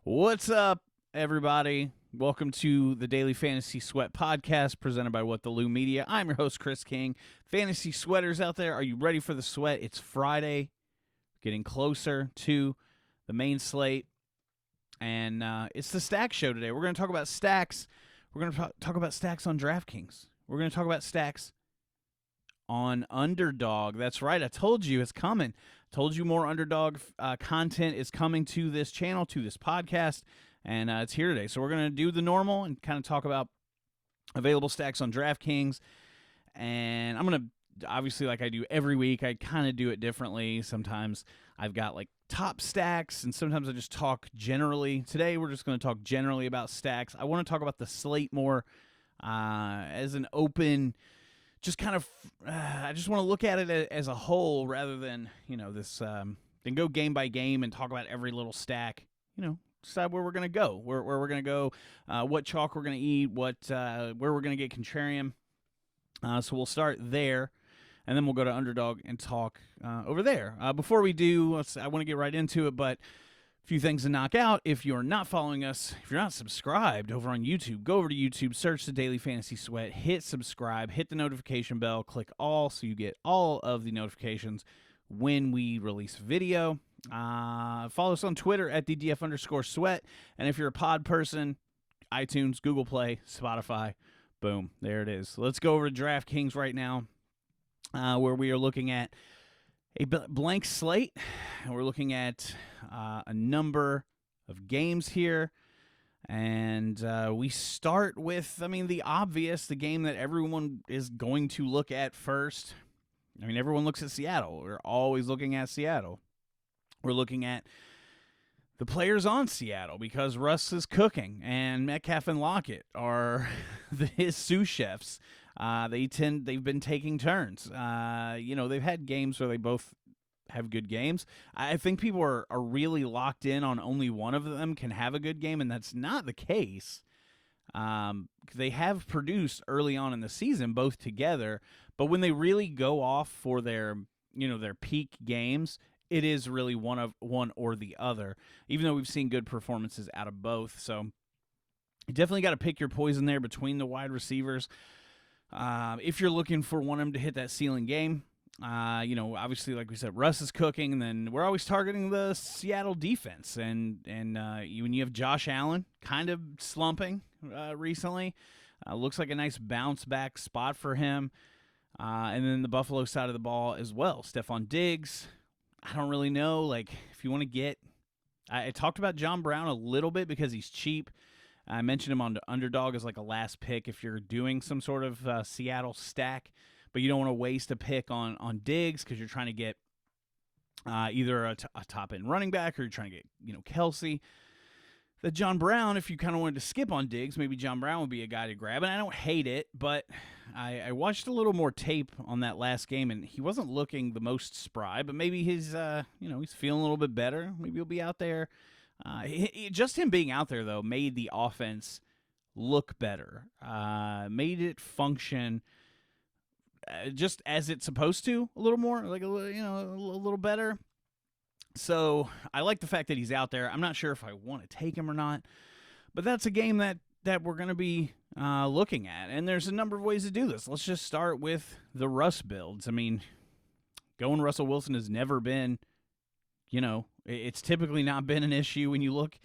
What's up, everybody? Welcome to the Daily Fantasy Sweat Podcast presented by What the Lou Media. I'm your host, Kris King. Fantasy sweaters out there, are you ready for the sweat? It's Friday, getting closer to the main slate, and it's the Stack Show today. We're going to talk about stacks. We're going to talk about stacks on DraftKings. We're going to talk about stacks on Underdog. That's right. I told you it's coming. Told you more Underdog content is coming to this channel, to this podcast, and it's here today. So we're going to do the normal and kind of talk about available stacks on DraftKings. And I'm going to, obviously, like I do every week, I kind of do it differently. Sometimes I've got like top stacks, and sometimes I just talk generally. Today we're just going to talk generally about stacks. I want to talk about the slate more as an open, just kind of, I just want to look at it as a whole rather than, this, then go game by game and talk about every little stack, decide where we're going to go, where we're going to go, what chalk we're going to eat, where we're going to get contrarian. So we'll start there, and then we'll go to Underdog and talk over there. Before we do, I want to get right into it, but a few things to knock out. If you're not following us, if you're not subscribed over on YouTube, go over to YouTube, search the Daily Fantasy Sweat, hit subscribe, hit the notification bell, click all so you get all of the notifications when we release video. Follow us on Twitter at DDF_sweat. And if you're a pod person, iTunes, Google Play, Spotify, boom, there it is. Let's go over to DraftKings right now, where we are looking at a blank slate. We're looking at a number of games here. And we start with, the obvious, the game that everyone is going to look at first. Everyone looks at Seattle. We're always looking at Seattle. We're looking at the players on Seattle because Russ is cooking, and Metcalf and Lockett are his sous chefs. They've been taking turns. They've had games where they both have good games. I think people are really locked in on only one of them can have a good game, and that's not the case. They have produced early on in the season, both together, but when they really go off for their peak games, it is really one or the other, even though we've seen good performances out of both. So you definitely got to pick your poison there between the wide receivers. If you're looking for one of them to hit that ceiling game, obviously, like we said, Russ is cooking, and then we're always targeting the Seattle defense. And when you have Josh Allen kind of slumping recently, looks like a nice bounce back spot for him. And then the Buffalo side of the ball as well. Stephon Diggs, I don't really know. If you want to get, I talked about John Brown a little bit because he's cheap. I mentioned him on the Underdog as like a last pick if you're doing some sort of Seattle stack, but you don't want to waste a pick on Diggs because you're trying to get either a top-end running back or you're trying to get, Kelsey. The John Brown, if you kind of wanted to skip on Diggs, maybe John Brown would be a guy to grab. And I don't hate it, but I watched a little more tape on that last game, and he wasn't looking the most spry, but maybe he's feeling a little bit better. Maybe he'll be out there. Just him being out there, though, made the offense look better, made it function just as it's supposed to a little more, like a little better. So I like the fact that he's out there. I'm not sure if I want to take him or not, but that's a game that we're going to be looking at. And there's a number of ways to do this. Let's just start with the Russ builds. Going Russell Wilson has never been, it's typically not been an issue when you look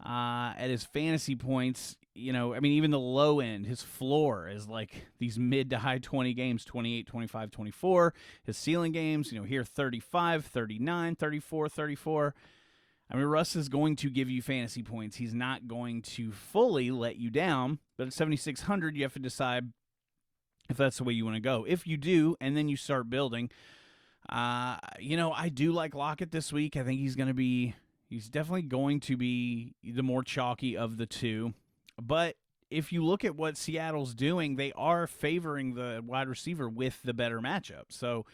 at his fantasy points. Even the low end, his floor is like these mid to high 20 games, 28, 25, 24. His ceiling games, here 35, 39, 34, 34. Russ is going to give you fantasy points. He's not going to fully let you down, but at 7,600, you have to decide if that's the way you want to go. If you do, and then you start building, I do like Lockett this week. I think he's definitely going to be the more chalky of the two. But if you look at what Seattle's doing, they are favoring the wide receiver with the better matchup. So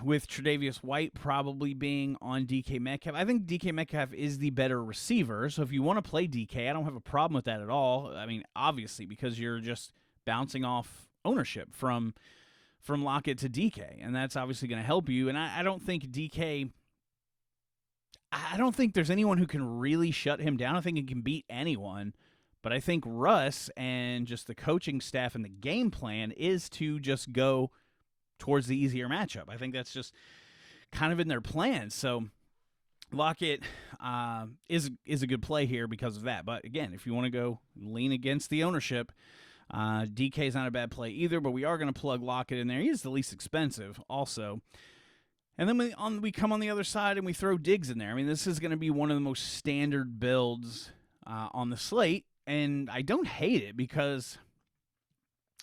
with Tre'Davious White probably being on DK Metcalf, I think DK Metcalf is the better receiver. So if you want to play DK, I don't have a problem with that at all. Obviously, because you're just bouncing off ownership from Lockett to DK, and that's obviously going to help you. And I don't think DK I don't think there's anyone who can really shut him down. I think he can beat anyone. But I think Russ and just the coaching staff and the game plan is to just go towards the easier matchup. I think that's just kind of in their plan. So Lockett is a good play here because of that. But again, if you want to go lean against the ownership, DK is not a bad play either. But we are going to plug Lockett in there. He is the least expensive also. And then we come on the other side and we throw Diggs in there. I mean, this is going to be one of the most standard builds on the slate. And I don't hate it because,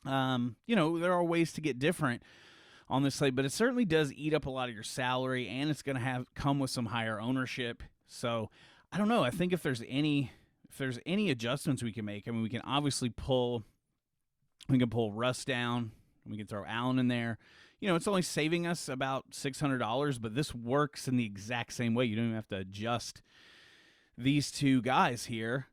there are ways to get different on this slate, but it certainly does eat up a lot of your salary, and it's going to come with some higher ownership. So I don't know. I think if there's any adjustments we can make, I mean, we can obviously pull Russ down. We can throw Allen in there. It's only saving us about $600, but this works in the exact same way. You don't even have to adjust these two guys here.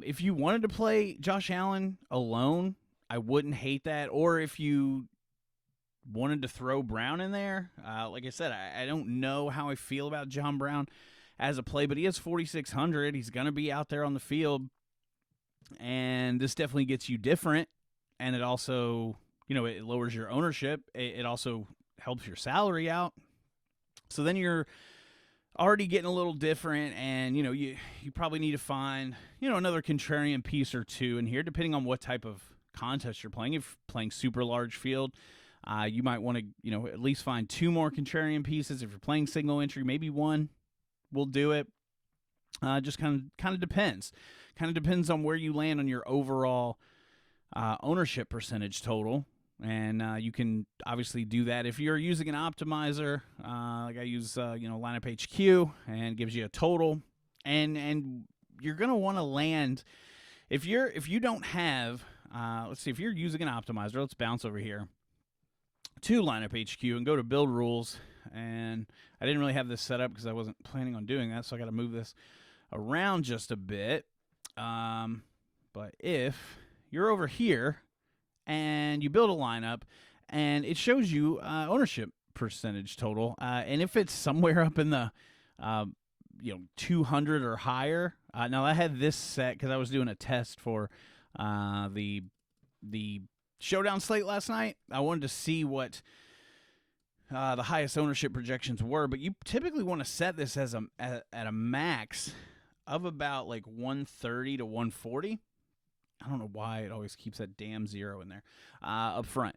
If you wanted to play Josh Allen alone, I wouldn't hate that. Or if you wanted to throw Brown in there, like I said, I don't know how I feel about John Brown as a play, but he has 4,600. He's going to be out there on the field, and this definitely gets you different, and it also, it lowers your ownership. It also helps your salary out. So then you're already getting a little different, and you probably need to find another contrarian piece or two in here, depending on what type of contest you're playing. If you're playing super large field, you might want to at least find two more contrarian pieces. If you're playing single entry, maybe one will do it. Just kind of depends. Kind of depends on where you land on your overall ownership percentage total. And you can obviously do that if you're using an optimizer, like I use, Lineup HQ, and gives you a total. And you're gonna want to land if you don't have. Let's see, if you're using an optimizer, let's bounce over here to Lineup HQ and go to Build Rules. And I didn't really have this set up because I wasn't planning on doing that, so I got to move this around just a bit. But if you're over here and you build a lineup, and it shows you ownership percentage total, and if it's somewhere up in the 200 or higher. Now I had this set because I was doing a test for the showdown slate last night. I wanted to see what the highest ownership projections were, but you typically want to set this as at a max of about like 130 to 140. I don't know why it always keeps that damn zero in there up front.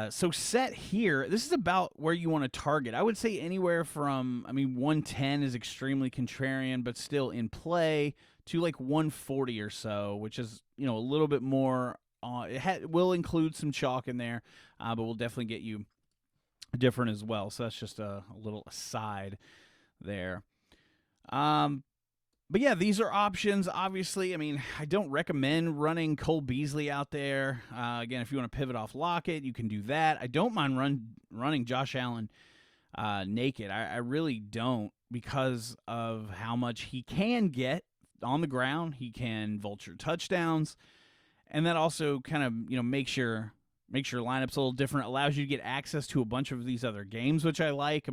So set here, this is about where you want to target. I would say anywhere from, 110 is extremely contrarian, but still in play, to like 140 or so, which is, a little bit more. It will include some chalk in there, but will definitely get you different as well. So that's just a little aside there. But yeah, these are options. Obviously, I don't recommend running Cole Beasley out there. Again, if you want to pivot off Lockett, you can do that. I don't mind running Josh Allen naked. I really don't, because of how much he can get on the ground. He can vulture touchdowns, and that also kind of makes your lineups a little different. Allows you to get access to a bunch of these other games, which I like.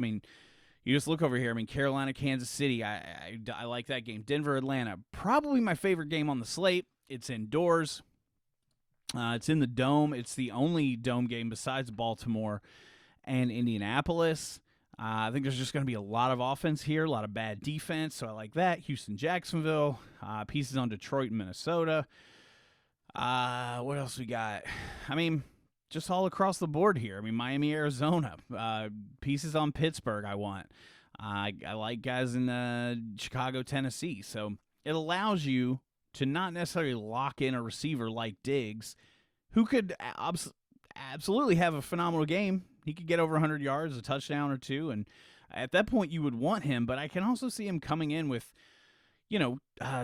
You just look over here. Carolina, Kansas City, I like that game. Denver, Atlanta, probably my favorite game on the slate. It's indoors. It's in the Dome. It's the only Dome game besides Baltimore and Indianapolis. I think there's just going to be a lot of offense here, a lot of bad defense, so I like that. Houston, Jacksonville, pieces on Detroit and Minnesota. What else we got? Just all across the board here. Miami, Arizona, pieces on Pittsburgh I want. I like guys in Chicago, Tennessee. So it allows you to not necessarily lock in a receiver like Diggs, who could absolutely have a phenomenal game. He could get over 100 yards, a touchdown or two, and at that point you would want him. But I can also see him coming in with,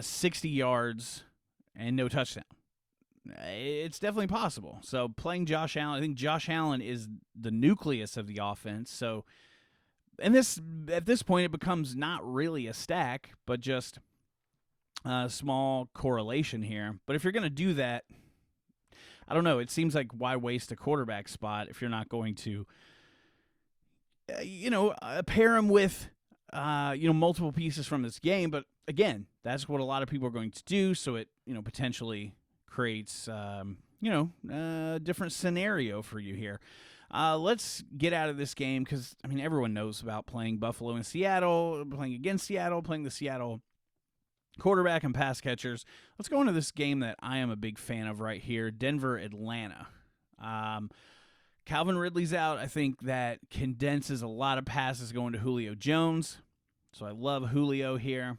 60 yards and no touchdown. It's definitely possible. So playing Josh Allen, I think Josh Allen is the nucleus of the offense. So, and at this point, it becomes not really a stack, but just a small correlation here. But if you're going to do that, I don't know. It seems like why waste a quarterback spot if you're not going to, pair him with multiple pieces from this game. But again, that's what a lot of people are going to do. So it, potentially creates, a different scenario for you here. Let's get out of this game because, everyone knows about playing Buffalo and Seattle, playing against Seattle, playing the Seattle quarterback and pass catchers. Let's go into this game that I am a big fan of right here, Denver-Atlanta. Calvin Ridley's out. I think that condenses a lot of passes going to Julio Jones. So I love Julio here.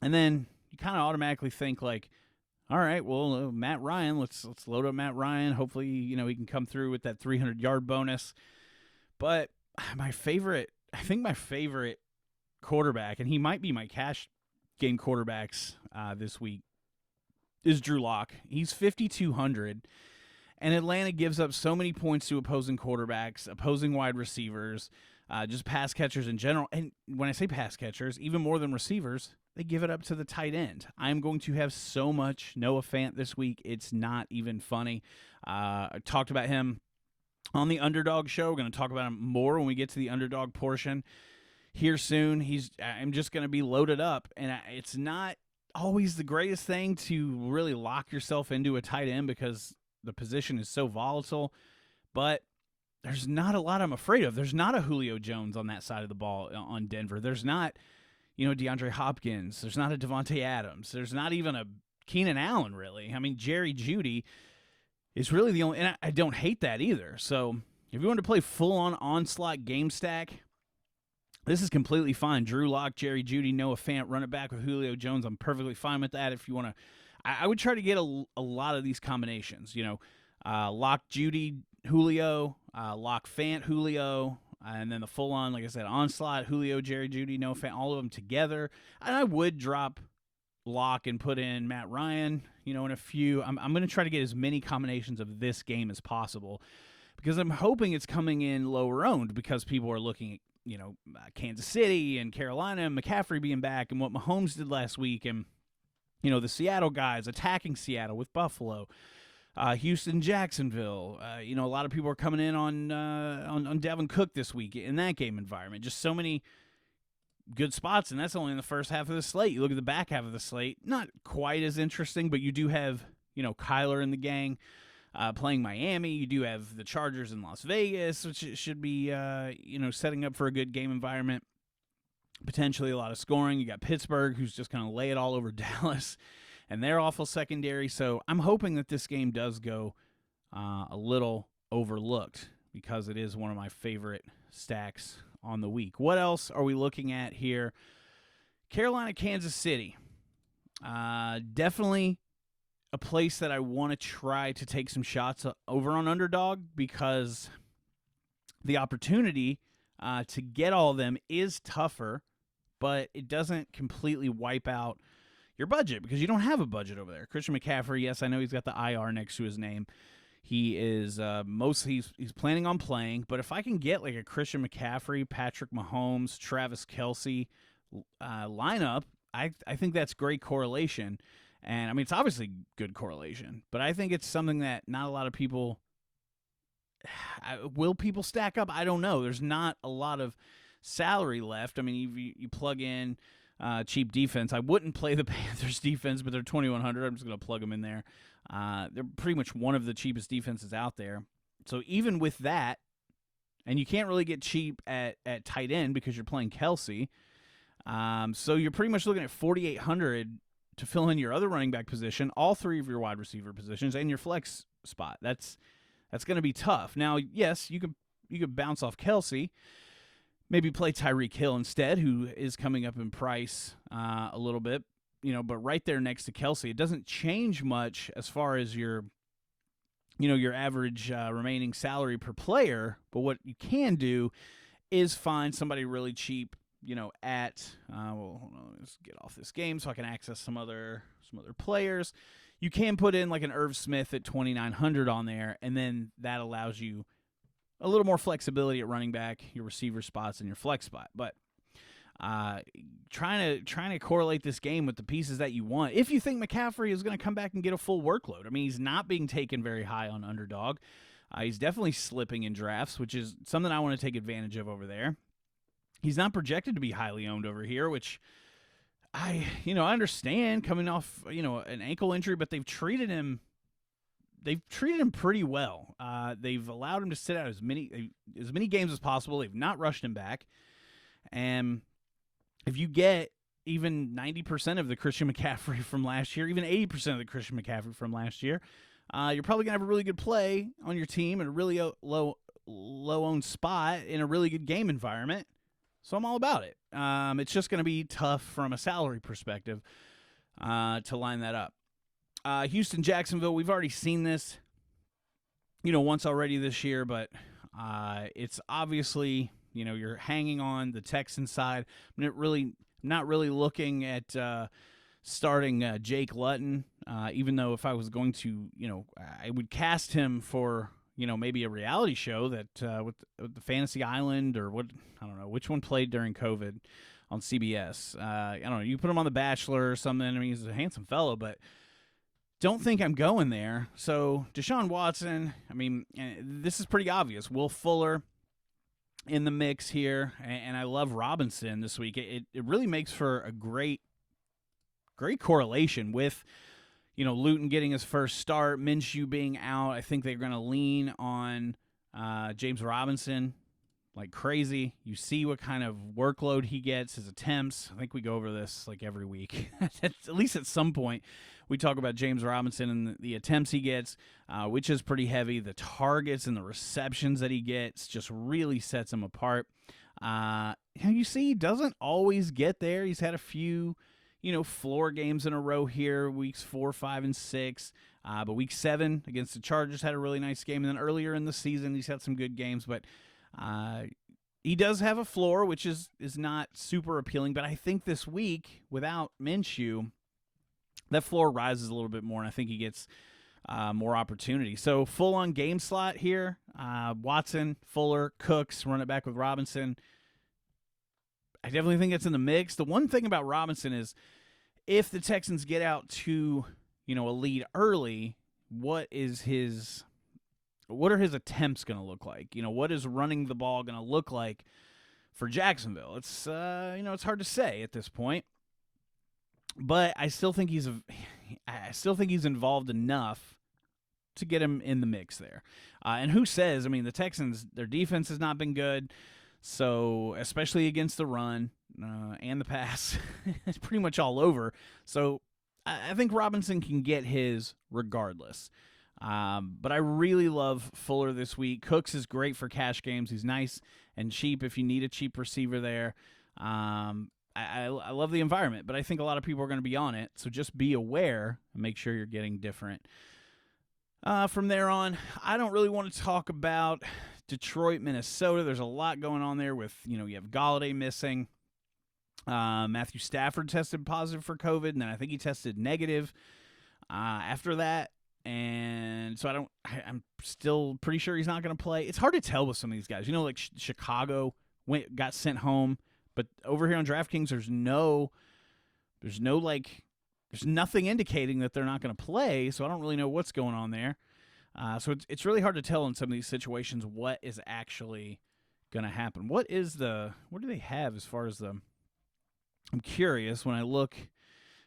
And then you kind of automatically think like, all right, well, Matt Ryan, let's load up Matt Ryan. Hopefully, he can come through with that 300-yard bonus. But my favorite quarterback, and he might be my cash game quarterbacks this week, is Drew Lock. He's 5,200, and Atlanta gives up so many points to opposing quarterbacks, opposing wide receivers, just pass catchers in general. And when I say pass catchers, even more than receivers, they give it up to the tight end. I'm going to have so much Noah Fant this week. It's not even funny. I talked about him on the Underdog show. We're going to talk about him more when we get to the Underdog portion here soon. I'm just going to be loaded up, and it's not always the greatest thing to really lock yourself into a tight end because the position is so volatile, but there's not a lot I'm afraid of. There's not a Julio Jones on that side of the ball on Denver. There's not, DeAndre Hopkins. There's not a Devontae Adams. There's not even a Keenan Allen, really. Jerry Jeudy is really the only, and I don't hate that either. So if you want to play full-on onslaught game stack, this is completely fine. Drew Lock, Jerry Jeudy, Noah Fant, run it back with Julio Jones. I'm perfectly fine with that. If you want to, I would try to get a lot of these combinations. Lock Jeudy, Julio, Lock Fant, Julio, and then the full-on, like I said, onslaught, Julio, Jerry Jeudy, Noah Fant, all of them together. And I would drop Lock and put in Matt Ryan, in a few. I'm going to try to get as many combinations of this game as possible because I'm hoping it's coming in lower owned because people are looking at, Kansas City and Carolina and McCaffrey being back and what Mahomes did last week and, the Seattle guys attacking Seattle with Buffalo. Houston, Jacksonville. A lot of people are coming in on Dalvin Cook this week in that game environment. Just so many good spots, and that's only in the first half of the slate. You look at the back half of the slate, not quite as interesting, but you do have, Kyler and the gang playing Miami. You do have the Chargers in Las Vegas, which should be, setting up for a good game environment. Potentially a lot of scoring. You got Pittsburgh, who's just going to lay it all over Dallas. And they're awful secondary, so I'm hoping that this game does go a little overlooked because it is one of my favorite stacks on the week. What else are we looking at here? Carolina, Kansas City. Definitely a place that I want to try to take some shots over on Underdog because the opportunity to get all of them is tougher, but it doesn't completely wipe out your budget because you don't have a budget over there. Christian McCaffrey, yes, I know he's got the IR next to his name. He is he's planning on playing, but if I can get like a Christian McCaffrey, Patrick Mahomes, Travis Kelce lineup, I think that's great correlation. And it's obviously good correlation, but I think it's something that not a lot of people will people stack up. I don't know. There's not a lot of salary left. You plug in cheap defense. I wouldn't play the Panthers defense, but they're 2,100. I'm just going to plug them in there. They're pretty much one of the cheapest defenses out there. So even with that, and you can't really get cheap at tight end because you're playing Kelce. So you're pretty much looking at 4,800 to fill in your other running back position, all three of your wide receiver positions, and your flex spot. That's going to be tough. Now, yes, you could bounce off Kelce. Maybe play Tyreek Hill instead, who is coming up in price a little bit, but right there next to Kelce. It doesn't change much as far as your average remaining salary per player, but what you can do is find somebody really cheap, at, hold on, let's get off this game so I can access some other players. You can put in like an Irv Smith at 2,900 on there, and then that allows you a little more flexibility at running back, your receiver spots, and your flex spot. But trying to correlate this game with the pieces that you want. If you think McCaffrey is going to come back and get a full workload, he's not being taken very high on Underdog. He's definitely slipping in drafts, which is something I want to take advantage of over there. He's not projected to be highly owned over here, which I understand coming off, an ankle injury, but they've treated him pretty well. They've allowed him to sit out as many games as possible. They've not rushed him back. And if you get even 90% of the Christian McCaffrey from last year, even 80% of the Christian McCaffrey from last year, you're probably going to have a really good play on your team in a really low-owned spot in a really good game environment. So I'm all about it. It's just going to be tough from a salary perspective to line that up. Houston, Jacksonville, we've already seen this, once already this year, but it's obviously, you're hanging on the Texans side. I'm not really looking at starting Jake Luton, even though if I was going to, I would cast him for, maybe a reality show that with the Fantasy Island or what, I don't know, which one played during COVID on CBS. I don't know, you put him on The Bachelor or something. I mean, he's a handsome fellow, but don't think I'm going there. So Deshaun Watson, I mean, this is pretty obvious. Will Fuller in the mix here, and I love Robinson this week. It really makes for a great correlation with, Luton getting his first start, Minshew being out. I think they're going to lean on James Robinson like crazy. You see what kind of workload he gets, his attempts. I think we go over this like every week. At least at some point, we talk about James Robinson and the attempts he gets, which is pretty heavy. The targets and the receptions that he gets just really sets him apart. You see, he doesn't always get there. He's had a few, floor games in a row here, weeks 4, 5, and 6. But week 7 against the Chargers had a really nice game. And then earlier in the season, he's had some good games. But he does have a floor, which is not super appealing. But I think this week, without Minshew, that floor rises a little bit more, and I think he gets more opportunity. So full-on game slot here. Watson, Fuller, Cooks, run it back with Robinson. I definitely think it's in the mix. The one thing about Robinson is if the Texans get out to, a lead early, what are his attempts going to look like? What is running the ball going to look like for Jacksonville? It's it's hard to say at this point. But I still think he's involved enough to get him in the mix there. And who says? I mean, the Texans, their defense has not been good, so especially against the run and the pass, it's pretty much all over. So I think Robinson can get his regardless. But I really love Fuller this week. Cooks is great for cash games. He's nice and cheap if you need a cheap receiver there. I love the environment, but I think a lot of people are going to be on it, so just be aware and make sure you're getting different. From there on, I don't really want to talk about Detroit, Minnesota. There's a lot going on there with, you have Golladay missing. Matthew Stafford tested positive for COVID, and then I think he tested negative after that. And so I'm still pretty sure he's not going to play. It's hard to tell with some of these guys. Like Chicago got sent home. But over here on DraftKings, there's nothing indicating that they're not going to play, so I don't really know what's going on there. So it's really hard to tell in some of these situations what is actually going to happen. What do they have as far as I'm curious when I look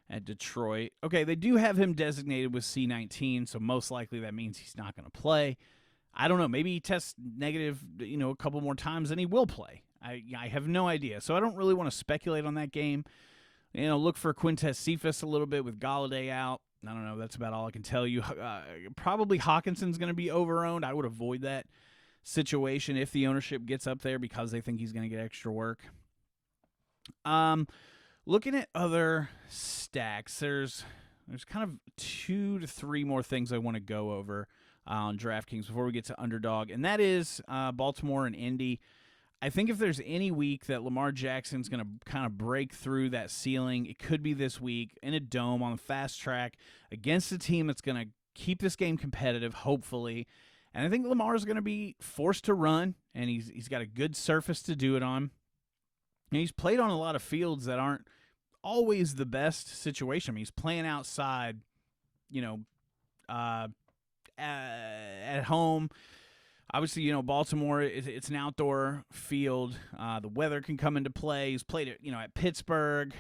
at Detroit. Okay, they do have him designated with C19, so most likely that means he's not going to play. I don't know. Maybe he tests negative, a couple more times, and he will play. I have no idea. So I don't really want to speculate on that game. Look for Quintez Cephas a little bit with Golladay out. I don't know. That's about all I can tell you. Probably Hawkinson's going to be over-owned. I would avoid that situation if the ownership gets up there because they think he's going to get extra work. Looking at other stacks, there's kind of 2 to 3 more things I want to go over on DraftKings before we get to Underdog, and that is Baltimore and Indy. I think if there's any week that Lamar Jackson's going to kind of break through that ceiling, it could be this week in a dome on the fast track against a team that's going to keep this game competitive, hopefully. And I think Lamar is going to be forced to run, and he's got a good surface to do it on. And he's played on a lot of fields that aren't always the best situation. I mean, he's playing outside, at home. Obviously, Baltimore, it's an outdoor field. The weather can come into play. He's played it, at Pittsburgh,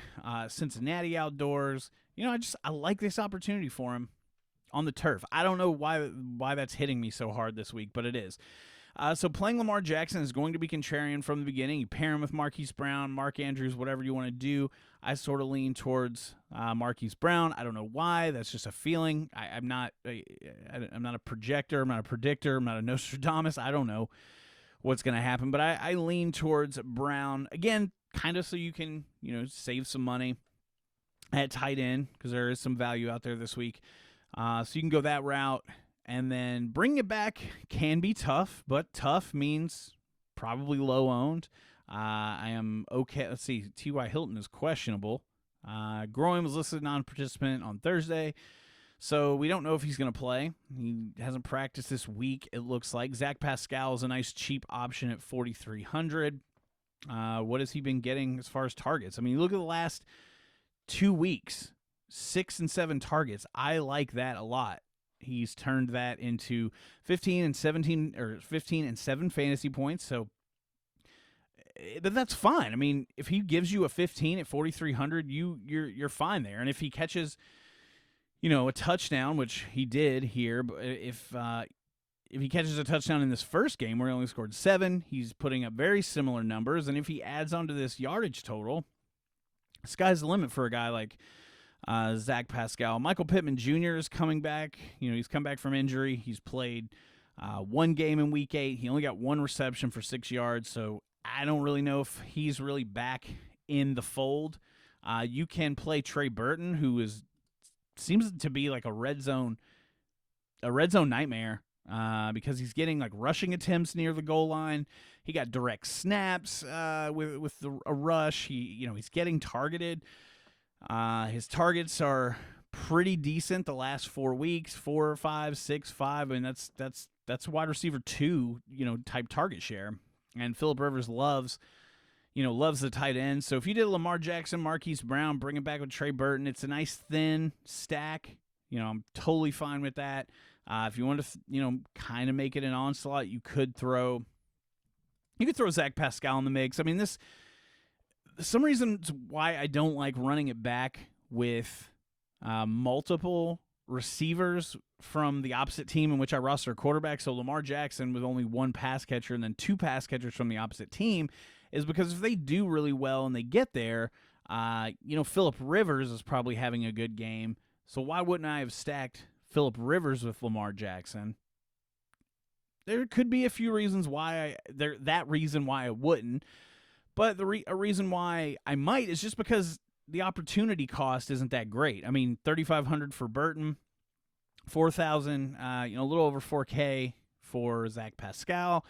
Cincinnati outdoors. I like this opportunity for him on the turf. I don't know why that's hitting me so hard this week, but it is. So playing Lamar Jackson is going to be contrarian from the beginning. You pair him with Marquise Brown, Mark Andrews, whatever you want to do. I sort of lean towards Marquise Brown. I don't know why. That's just a feeling. I'm not a projector. I'm not a predictor. I'm not a Nostradamus. I don't know what's going to happen, but I lean towards Brown again, kind of so you can save some money at tight end because there is some value out there this week. So you can go that route. And then bringing it back can be tough, but tough means probably low owned. I am okay. Let's see. T.Y. Hilton is questionable. Groin was listed non-participant on Thursday, so we don't know if he's going to play. He hasn't practiced this week, it looks like. Zach Pascal is a nice cheap option at $4,300. What has he been getting as far as targets? I mean, look at the last 2 weeks, 6 and 7 targets. I like that a lot. He's turned that into 15 and 7 fantasy points. So, but that's fine. I mean, if he gives you a 15 at 4,300, you're fine there. And if he catches, a touchdown, which he did here, but if he catches a touchdown in this first game where he only scored 7, he's putting up very similar numbers. And if he adds onto this yardage total, sky's the limit for a guy like Zach Pascal. Michael Pittman Jr. is coming back. He's come back from injury. He's played 1 game in Week 8. He only got 1 reception for 6 yards, so I don't really know if he's really back in the fold. You can play Trey Burton, who seems to be like a red zone nightmare because he's getting like rushing attempts near the goal line. He got direct snaps with a rush. He's getting targeted. His targets are pretty decent the last 4 weeks, 4, 5, 6, 5, and that's wide receiver 2, type target share. And Phillip Rivers loves the tight end. So if you did Lamar Jackson, Marquise Brown, bring it back with Trey Burton, it's a nice thin stack. I'm totally fine with that. If you want to, kind of make it an onslaught, you could throw Zach Pascal in the mix. I mean, some reasons why I don't like running it back with multiple receivers from the opposite team in which I roster a quarterback. So Lamar Jackson with only 1 pass catcher and then 2 pass catchers from the opposite team is because if they do really well and they get there, Phillip Rivers is probably having a good game. So why wouldn't I have stacked Phillip Rivers with Lamar Jackson? There could be a few reasons why I wouldn't. But a reason why I might is just because the opportunity cost isn't that great. I mean, $3,500 for Burton, $4,000, a little over $4K for Zach Pascal.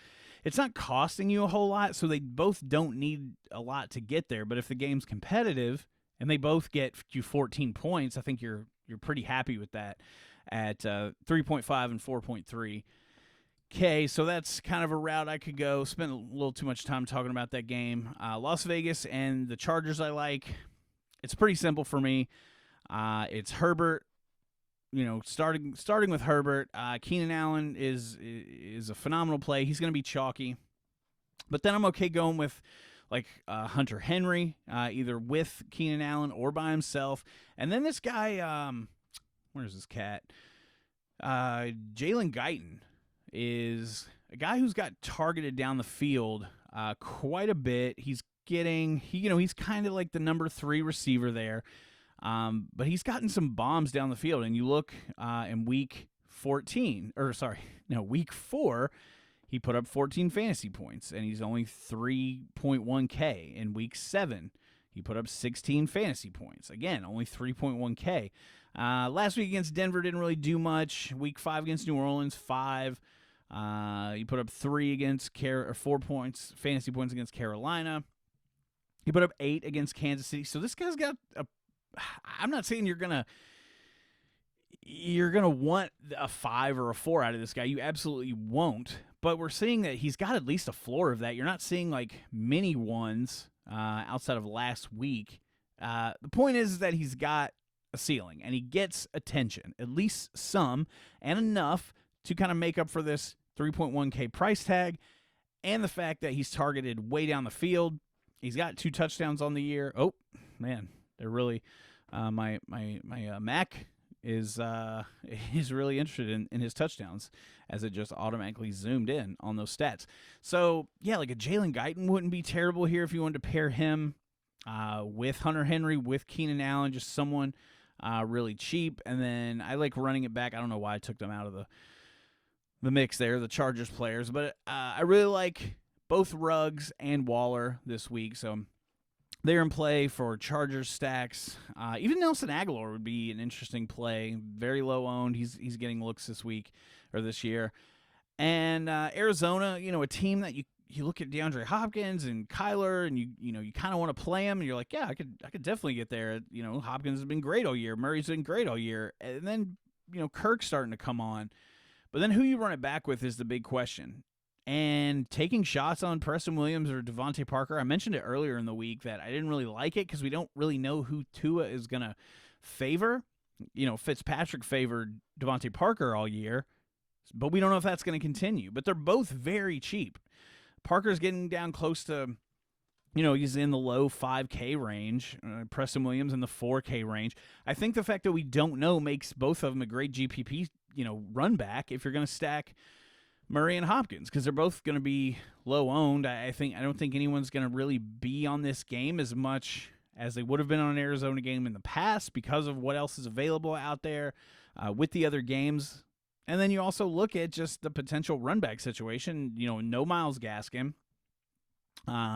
It's not costing you a whole lot, so they both don't need a lot to get there. But if the game's competitive and they both get you 14 points, I think you're pretty happy with that at 3.5 and 4.3. Okay, so that's kind of a route I could go. Spent a little too much time talking about that game. Las Vegas and the Chargers I like. It's pretty simple for me. It's Herbert. Starting with Herbert. Keenan Allen is a phenomenal play. He's going to be chalky. But then I'm okay going with like Hunter Henry, either with Keenan Allen or by himself. And then this guy, where's this cat? Jalen Guyton is a guy who's got targeted down the field quite a bit. He's kind of like the number 3 receiver there, but he's gotten some bombs down the field. And you look in week 4, he put up 14 fantasy points, and he's only 3.1K. In week 7, he put up 16 fantasy points. Again, only 3.1K. Last week against Denver didn't really do much. Week 5 against New Orleans, 5. He put up 3 against 4 points, fantasy points against Carolina. He put up 8 against Kansas City. So this guy's got I'm not saying you're gonna want a 5 or a 4 out of this guy. You absolutely won't. But we're seeing that he's got at least a floor of that. You're not seeing like many ones outside of last week. The point is that he's got a ceiling and he gets attention, at least some, and enough to kind of make up for this 3.1K price tag, and the fact that he's targeted way down the field. He's got 2 touchdowns on the year. Oh, man, they're really my Mac is really interested in his touchdowns, as it just automatically zoomed in on those stats. So, yeah, like a Jalen Guyton wouldn't be terrible here if you wanted to pair him with Hunter Henry, with Keenan Allen, just someone really cheap. And then I like running it back. I don't know why I took them out of the mix there, the Chargers players. But I really like both Ruggs and Waller this week. So they're in play for Chargers stacks. Even Nelson Aguilar would be an interesting play. Very low owned. He's getting looks this week or this year. And Arizona, a team that you look at DeAndre Hopkins and Kyler, and you kind of want to play him, and you're like, yeah, I could definitely get there. Hopkins has been great all year. Murray's been great all year. And then, Kirk's starting to come on. But then who you run it back with is the big question. And taking shots on Preston Williams or Devontae Parker, I mentioned it earlier in the week that I didn't really like it because we don't really know who Tua is going to favor. Fitzpatrick favored Devontae Parker all year, but we don't know if that's going to continue. But they're both very cheap. Parker's getting down close to, he's in the low 5K range. Preston Williams in the 4K range. I think the fact that we don't know makes both of them a great GPP, run back if you're going to stack Murray and Hopkins, because they're both going to be low owned. I don't think anyone's going to really be on this game as much as they would have been on an Arizona game in the past because of what else is available out there with the other games. And then you also look at just the potential run back situation. No Myles Gaskin,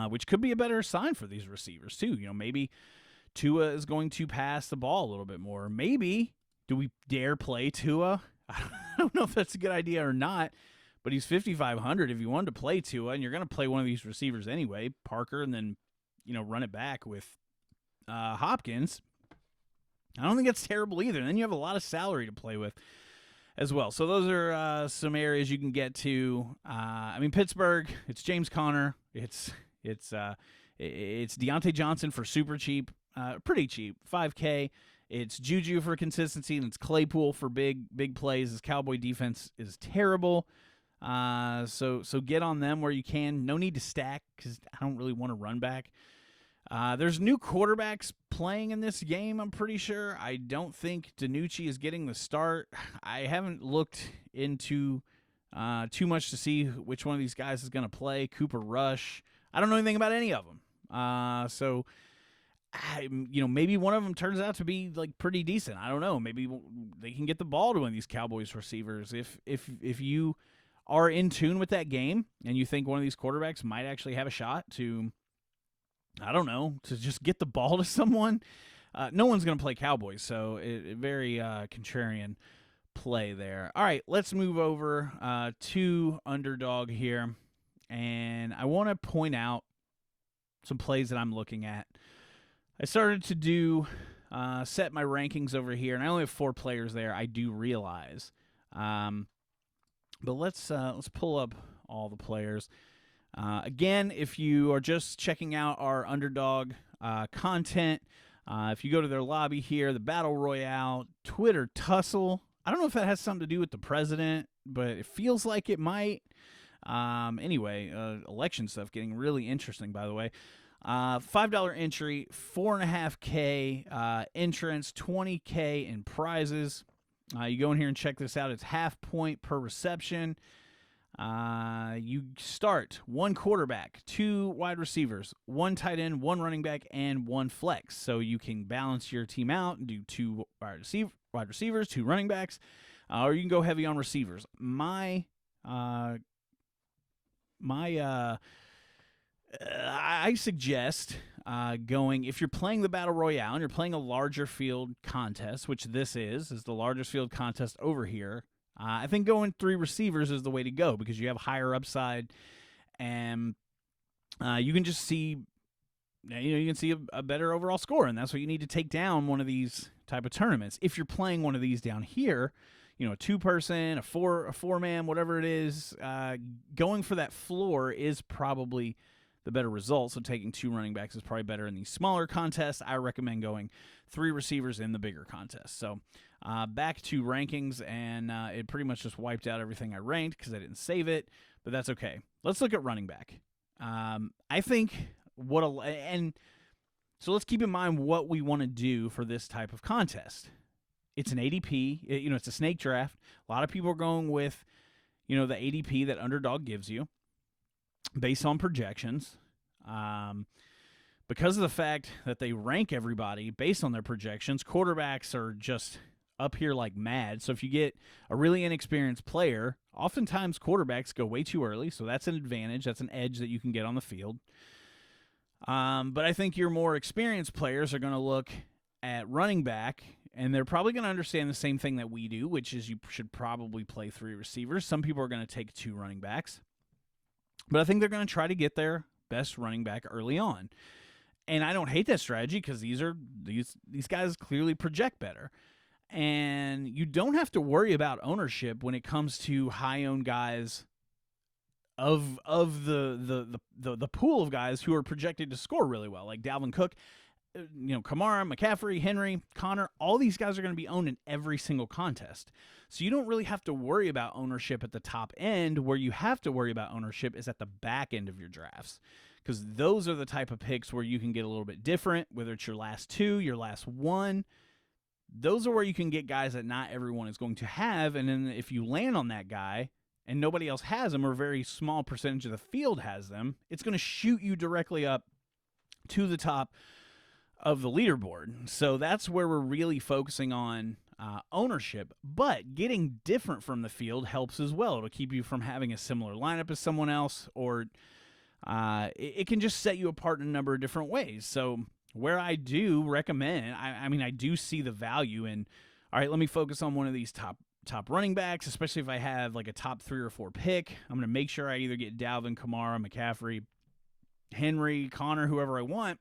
which could be a better sign for these receivers too. Maybe Tua is going to pass the ball a little bit more. Maybe do we dare play Tua? I don't know if that's a good idea or not. But he's 5,500 if you wanted to play Tua, and you're going to play one of these receivers anyway, Parker, and then, run it back with Hopkins. I don't think that's terrible either. And then you have a lot of salary to play with as well. So those are some areas you can get to. Pittsburgh, it's James Conner. It's Deontay Johnson for super cheap, pretty cheap, 5K. It's Juju for consistency, and it's Claypool for big plays. His Cowboy defense is terrible. So get on them where you can. No need to stack because I don't really want to run back. There's new quarterbacks playing in this game, I'm pretty sure. I don't think DiNucci is getting the start. I haven't looked into too much to see which one of these guys is going to play. Cooper Rush. I don't know anything about any of them. Maybe one of them turns out to be like pretty decent. I don't know. Maybe they can get the ball to one of these Cowboys receivers. If you are in tune with that game and you think one of these quarterbacks might actually have a shot to, I don't know, to just get the ball to someone, no one's going to play Cowboys, so very contrarian play there. All right, let's move over to Underdog here, and I want to point out some plays that I'm looking at. I started to do set my rankings over here, and I only have 4 players there, I do realize. But let's pull up all the players. Again, if you are just checking out our Underdog content, if you go to their lobby here, the Battle Royale, Twitter tussle. I don't know if that has something to do with the president, but it feels like it might. Anyway, election stuff getting really interesting, by the way. $5 entry, 4.5K entrance, 20K in prizes. You go in here and check this out. It's half point per reception. You start 1 quarterback, 2 wide receivers, 1 tight end, 1 running back, and 1 flex. So you can balance your team out and do 2 wide receivers, 2 running backs, or you can go heavy on receivers. I suggest going, if you're playing the Battle Royale and you're playing a larger field contest, which this is the largest field contest over here, I think going 3 receivers is the way to go because you have higher upside and you can just see, you can see a better overall score, and that's what you need to take down one of these type of tournaments. If you're playing one of these down here, a 2-person, a 4-man, whatever it is, going for that floor is probably the better result. So taking 2 running backs is probably better in these smaller contests. I recommend going 3 receivers in the bigger contests. So back to rankings, and it pretty much just wiped out everything I ranked because I didn't save it, but that's okay. Let's look at running back. I think so let's keep in mind what we want to do for this type of contest. It's an ADP. It's a snake draft. A lot of people are going with, the ADP that Underdog gives you based on projections. Because of the fact that they rank everybody based on their projections, quarterbacks are just up here like mad. So if you get a really inexperienced player, oftentimes quarterbacks go way too early. So that's an advantage. That's an edge that you can get on the field. But I think your more experienced players are going to look at running back, and they're probably going to understand the same thing that we do, which is you should probably play 3 receivers. Some people are going to take 2 running backs. But I think they're going to try to get their best running back early on. And I don't hate that strategy because these guys clearly project better. And you don't have to worry about ownership when it comes to high-owned guys of the pool of guys who are projected to score really well, like Dalvin Cook, Kamara, McCaffrey, Henry, Connor. All these guys are going to be owned in every single contest. So you don't really have to worry about ownership at the top end. Where you have to worry about ownership is at the back end of your drafts, because those are the type of picks where you can get a little bit different, whether it's your last 2, your last 1. Those are where you can get guys that not everyone is going to have, and then if you land on that guy and nobody else has them, or a very small percentage of the field has them, it's going to shoot you directly up to the top of the leaderboard. So that's where we're really focusing on ownership. But getting different from the field helps as well. It'll keep you from having a similar lineup as someone else, or it can just set you apart in a number of different ways. So where I do recommend, I do see the value in, all right, let me focus on one of these top running backs, especially if I have like a top 3 or 4 pick. I'm going to make sure I either get Dalvin, Kamara, McCaffrey, Henry, Connor, whoever I want.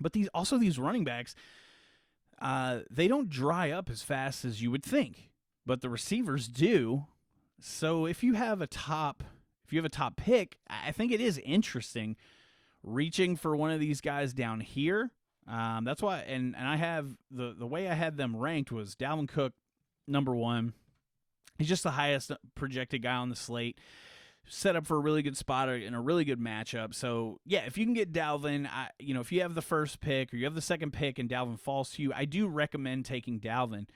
But these running backs, they don't dry up as fast as you would think, but the receivers do. So if you have a top pick, I think it is interesting reaching for one of these guys down here. That's why, and I have the way I had them ranked was Dalvin Cook, number 1. He's just the highest projected guy on the slate. Set up for a really good spot in a really good matchup. So, yeah, if you can get Dalvin, if you have the first pick or you have the second pick and Dalvin falls to you, I do recommend taking Dalvin.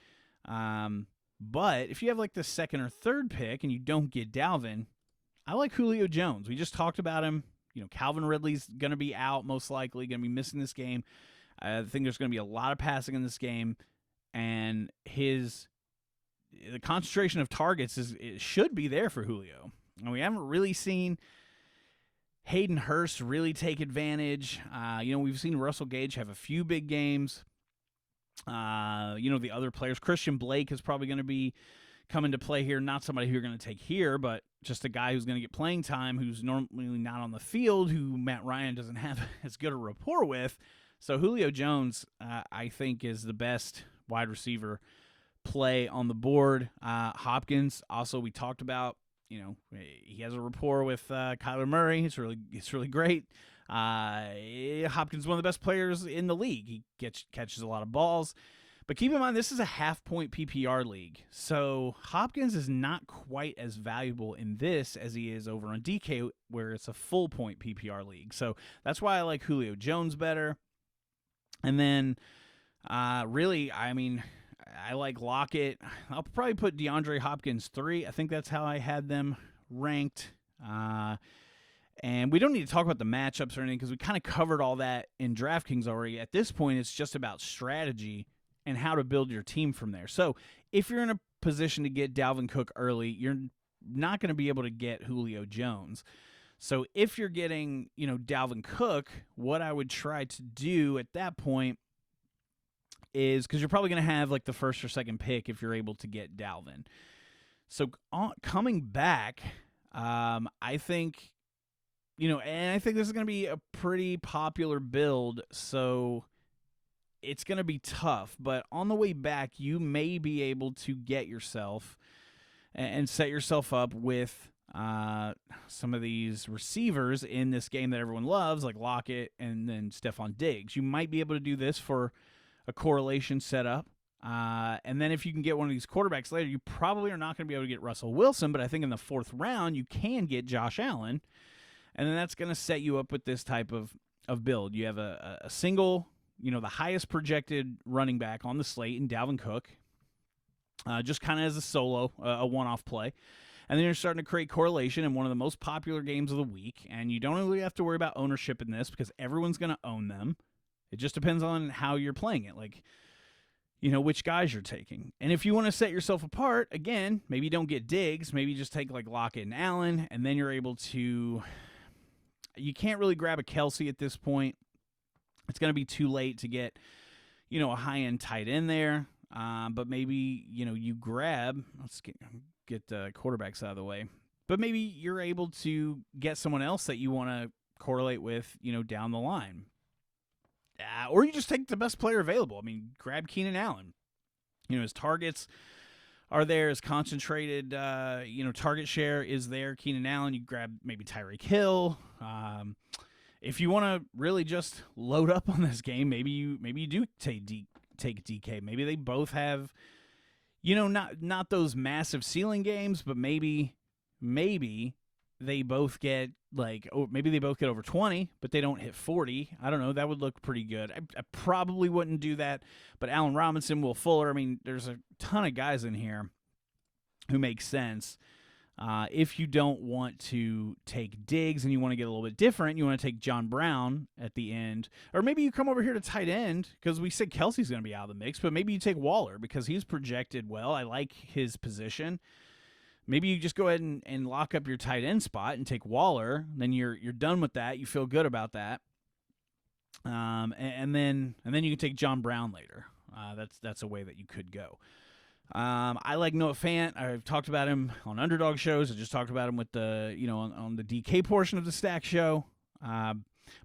But if you have like the second or third pick and you don't get Dalvin, I like Julio Jones. We just talked about him. Calvin Ridley's going to be out, most likely, going to be missing this game. I think there's going to be a lot of passing in this game, and the concentration of targets should be there for Julio. And we haven't really seen Hayden Hurst really take advantage. We've seen Russell Gage have a few big games. The other players, Christian Blake is probably going to be coming to play here. Not somebody who you're going to take here, but just a guy who's going to get playing time, who's normally not on the field, who Matt Ryan doesn't have as good a rapport with. So Julio Jones, I think, is the best wide receiver play on the board. Hopkins, also, we talked about. He has a rapport with Kyler Murray. It's really great. Hopkins is one of the best players in the league. He catches a lot of balls. But keep in mind, this is a half-point PPR league. So Hopkins is not quite as valuable in this as he is over on DK, where it's a full-point PPR league. So that's why I like Julio Jones better. And then, I like Lockett. I'll probably put DeAndre Hopkins 3. I think that's how I had them ranked. And we don't need to talk about the matchups or anything because we kind of covered all that in DraftKings already. At this point, it's just about strategy and how to build your team from there. So if you're in a position to get Dalvin Cook early, you're not going to be able to get Julio Jones. So if you're getting, Dalvin Cook, what I would try to do at that point is, because you're probably going to have like the first or second pick if you're able to get Dalvin. So coming back, I think, and I think this is going to be a pretty popular build, so it's going to be tough. But on the way back, you may be able to get yourself and set yourself up with some of these receivers in this game that everyone loves, like Lockett and then Stephon Diggs. You might be able to do this for a correlation setup. And then if you can get one of these quarterbacks later, you probably are not going to be able to get Russell Wilson, but I think in the 4th round, you can get Josh Allen. And then that's going to set you up with this type of build. You have a single, the highest projected running back on the slate in Dalvin Cook, just kind of as a solo, a one-off play. And then you're starting to create correlation in one of the most popular games of the week. And you don't really have to worry about ownership in this because everyone's going to own them. It just depends on how you're playing it, like, which guys you're taking. And if you want to set yourself apart, again, maybe you don't get Diggs. Maybe you just take like Lockett and Allen, and then you're able to – you can't really grab a Kelsey at this point. It's going to be too late to get, a high-end tight end there. But maybe, you grab – let's get quarterbacks out of the way. But maybe you're able to get someone else that you want to correlate with, down the line. Or you just take the best player available. I mean, grab Keenan Allen. His targets are there. His concentrated, target share is there. Keenan Allen, you grab maybe Tyreek Hill. If you want to really just load up on this game, maybe you do take DK. Maybe they both have, not those massive ceiling games, but maybe they both get maybe they both get over 20, but they don't hit 40. I don't know. That would look pretty good. I probably wouldn't do that, but Allen Robinson, Will Fuller, I mean, there's a ton of guys in here who make sense. If you don't want to take Diggs and you want to get a little bit different, you want to take John Brown at the end, or maybe you come over here to tight end because we said Kelsey's going to be out of the mix, but maybe you take Waller because he's projected well. I like his position. Maybe you just go ahead and lock up your tight end spot and take Waller. Then you're done with that. You feel good about that. And then you can take John Brown later. That's a way that you could go. I like Noah Fant. I've talked about him on Underdog shows. I just talked about him with the on the DK portion of the Stack show. But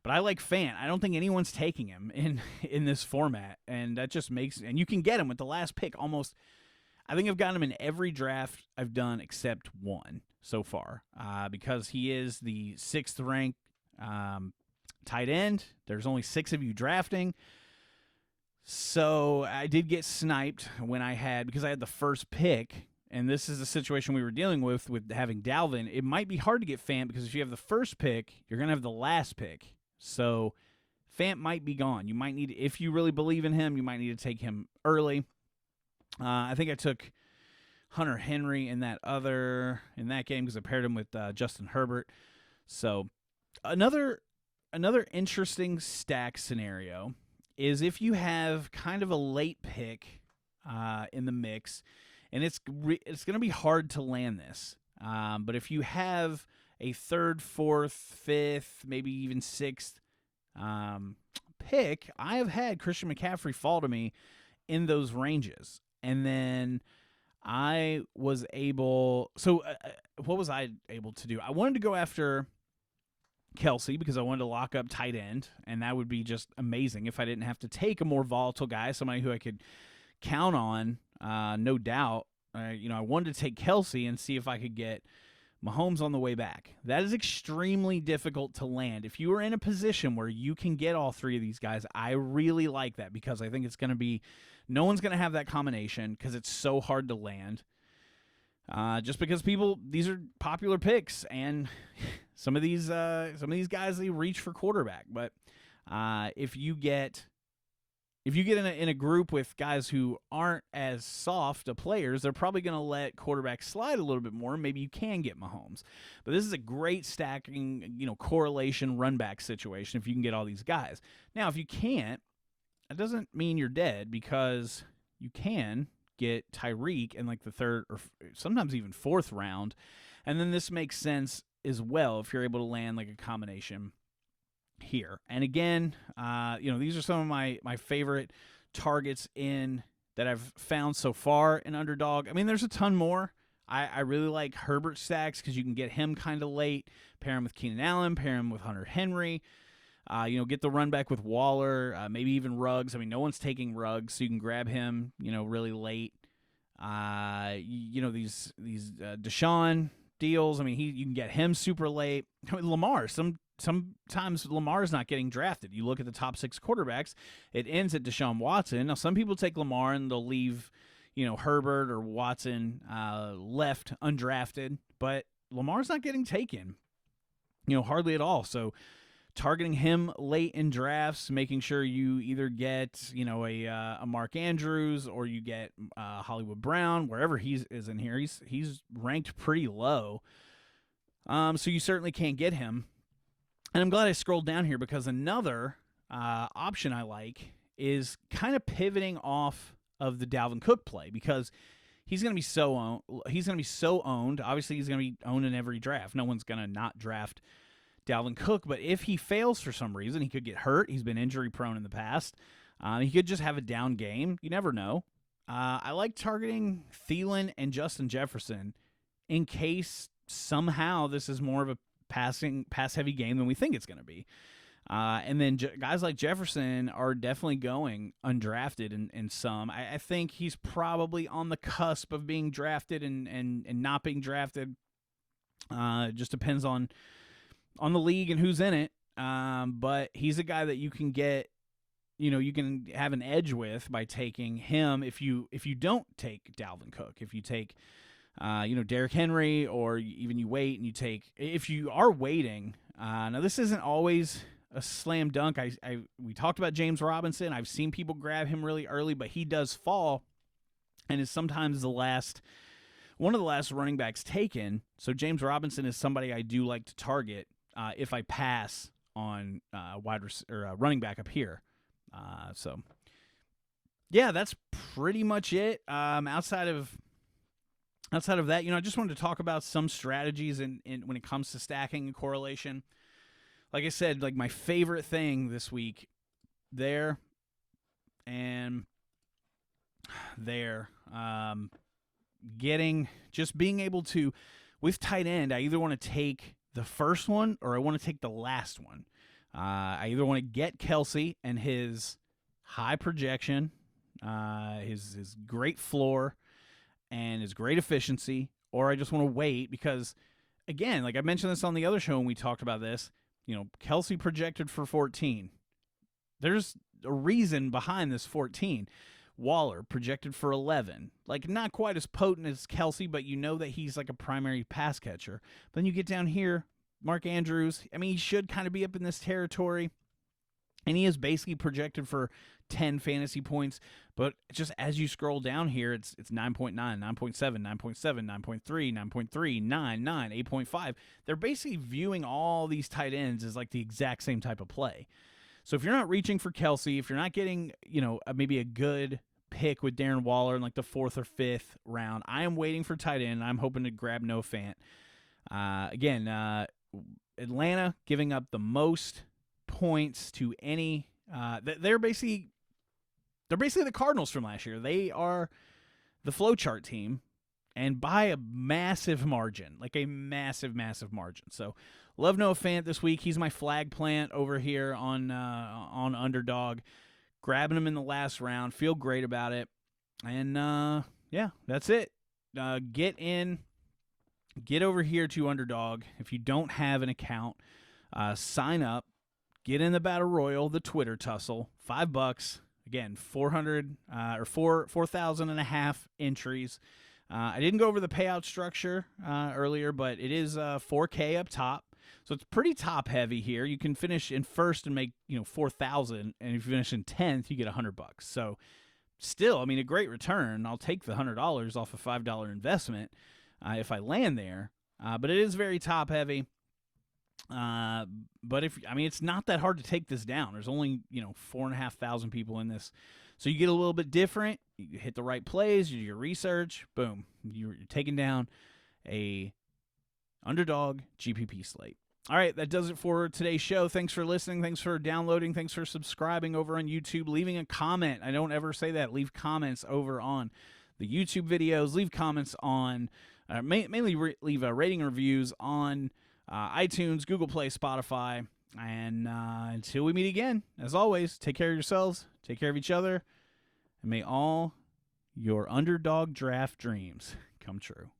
I like Fant. I don't think anyone's taking him in this format, and that just makes and you can get him with the last pick almost. I think I've gotten him in every draft I've done except one so far because he is the 6th ranked tight end. There's only 6 of you drafting. So I did get sniped because I had the first pick, and this is the situation we were dealing with having Dalvin. It might be hard to get Fant because if you have the first pick, you're going to have the last pick. So Fant might be gone. You might need, if you really believe in him, you might need to take him early. I think I took Hunter Henry in that game because I paired him with Justin Herbert. So another interesting stack scenario is if you have kind of a late pick in the mix, and it's going to be hard to land this. But if you have a 3rd, 4th, 5th, maybe even 6th pick, I have had Christian McCaffrey fall to me in those ranges. And then I was able – so what was I able to do? I wanted to go after Kelsey because I wanted to lock up tight end, and that would be just amazing if I didn't have to take a more volatile guy, somebody who I could count on, no doubt. I wanted to take Kelsey and see if I could get Mahomes on the way back. That is extremely difficult to land. If you are in a position where you can get all 3 of these guys, I really like that because I think it's going to be – no one's going to have that combination because it's so hard to land. Just because these are popular picks, and some of these guys, they reach for quarterback. But if you get in a group with guys who aren't as soft of players, they're probably going to let quarterbacks slide a little bit more. Maybe you can get Mahomes. But this is a great stacking, correlation run back situation if you can get all these guys. Now, if you can't, that doesn't mean you're dead because you can get Tyreek in like the 3rd or sometimes even 4th round. And then this makes sense as well if you're able to land like a combination here. And again, these are some of my favorite targets that I've found so far in Underdog. I mean, there's a ton more. I really like Herbert stacks because you can get him kind of late, pair him with Keenan Allen, pair him with Hunter Henry. Get the run back with Waller, maybe even Ruggs. I mean, no one's taking Ruggs, so you can grab him, really late. These Deshaun deals. I mean, you can get him super late. Lamar, sometimes Lamar's not getting drafted. You look at the top 6 quarterbacks, it ends at Deshaun Watson. Now, some people take Lamar and they'll leave, Herbert or Watson left undrafted, but Lamar's not getting taken, hardly at all. So targeting him late in drafts, making sure you either get, a Mark Andrews or you get Hollywood Brown, wherever he is in here. He's ranked pretty low. So you certainly can't get him. And I'm glad I scrolled down here because another option I like is kind of pivoting off of the Dalvin Cook play because he's going to be so owned. Obviously, he's going to be owned in every draft. No one's going to not draft Dalvin Cook, but if he fails for some reason, he could get hurt. He's been injury prone in the past. He could just have a down game. You never know. I like targeting Thielen and Justin Jefferson in case somehow this is more of a pass-heavy game than we think it's going to be. And then guys like Jefferson are definitely going undrafted in some. I think he's probably on the cusp of being drafted and not being drafted. It just depends on the league and who's in it. But he's a guy that you can get, you can have an edge with by taking him if you don't take Dalvin Cook. If you take Derrick Henry, or even you wait and you take, if you are waiting, now this isn't always a slam dunk. We talked about James Robinson. I've seen people grab him really early, but he does fall and is sometimes one of the last running backs taken. So James Robinson is somebody I do like to target if I pass on running back up here. So yeah, that's pretty much it. Outside of that, I just wanted to talk about some strategies in when it comes to stacking and correlation. Like I said, like my favorite thing this week, there and there, being able to, with tight end, I either want to take the first one or I want to take the last one. I either want to get Kelsey and his high projection, his great floor, and his great efficiency, or I just want to wait because, again, like I mentioned this on the other show when we talked about this, Kelsey projected for 14. There's a reason behind this 14. Waller projected for 11. Like, not quite as potent as Kelsey, but that he's like a primary pass catcher. But then you get down here, Mark Andrews, he should kind of be up in this territory. And he is basically projected for 10 fantasy points. But just as you scroll down here, it's 9.9, 9.7, 9.7, 9.3, 9.3, 9, 8.5. They're basically viewing all these tight ends as like the exact same type of play. So if you're not reaching for Kelsey, if you're not getting, maybe a good pick with Darren Waller in like the 4th or 5th round, I am waiting for tight end. I'm hoping to grab Noah Fant. Atlanta giving up the most points to any. They're basically the Cardinals from last year. They are the flowchart team, and by a massive margin, like a massive, massive margin. So, love Noah Fant this week. He's my flag plant over here on Underdog. Grabbing him in the last round. Feel great about it. And, yeah, that's it. Get over here to Underdog. If you don't have an account, sign up. Get in the Battle Royal, the Twitter tussle. $5. Again, 4,500 entries. I didn't go over the payout structure earlier, but it is $4K up top. So it's pretty top heavy here. You can finish in first and make, $4,000, and if you finish in 10th, you get $100. So still, a great return. I'll take the $100 off a $5 investment if I land there. But it is very top heavy. But it's not that hard to take this down. There's only, 4,500 people in this. So you get a little bit different. You hit the right plays, you do your research, boom. You're taking down a Underdog GPP slate. All right, that does it for today's show. Thanks for listening. Thanks for downloading. Thanks for subscribing over on YouTube. Leaving a comment. I don't ever say that. Leave comments over on the YouTube videos. Leave comments on, mainly leave rating and reviews on iTunes, Google Play, Spotify. And until we meet again, as always, take care of yourselves, take care of each other, and may all your Underdog draft dreams come true.